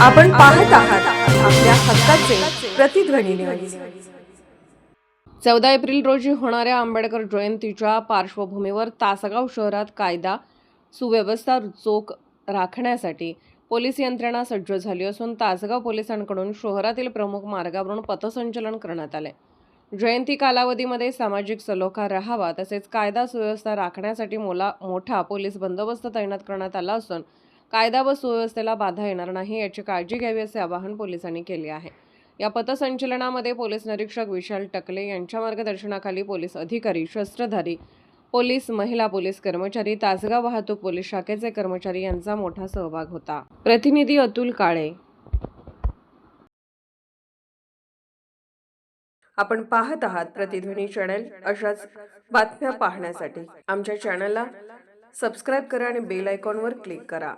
आपण पाहत आहात आपल्या हक्काचे प्रतिध्वनी न्यूज। 14 एप्रिल रोजी होणाऱ्या आंबेडकर जयंतीच्या पार्श्वभूमीवर तासगाव शहरात कायदा सुव्यवस्था चोख राखण्यासाठी पोलीस यंत्रणा सज्ज झाली असून तासगाव पोलिसांकडून शहरातील प्रमुख मार्गावरून पथसंचलन करण्यात आले। जयंती कालावधीमध्ये सामाजिक सलोखा राहावा तसेच कायदा सुव्यवस्था राखण्यासाठी मोठा पोलीस बंदोबस्त तैनात करण्यात आला असून कायदा व सुव्यवस्थेला बाधा येणार नाही याची काळजी घ्यावी असे आवाहन पोलिसांनी केले आहे। या पथसंचलनामध्ये पोलीस निरीक्षक विशाल टकले यांच्या मार्गदर्शनाखाली पोलीस अधिकारी, शस्त्रधारी पोलीस, महिला पोलीस कर्मचारी, तासगाव वाहतूक पोलीस शाखेचे कर्मचारी यांचा मोठा सहभाग होता। प्रतिनिधी अतुल काळे। आपण पाहत आहात प्रतिध्वनी चॅनल। अशाच बातम्या पाहण्यासाठी आमच्या चॅनलला सबस्क्राइब करा आणि बेल आयकॉनवर क्लिक करा।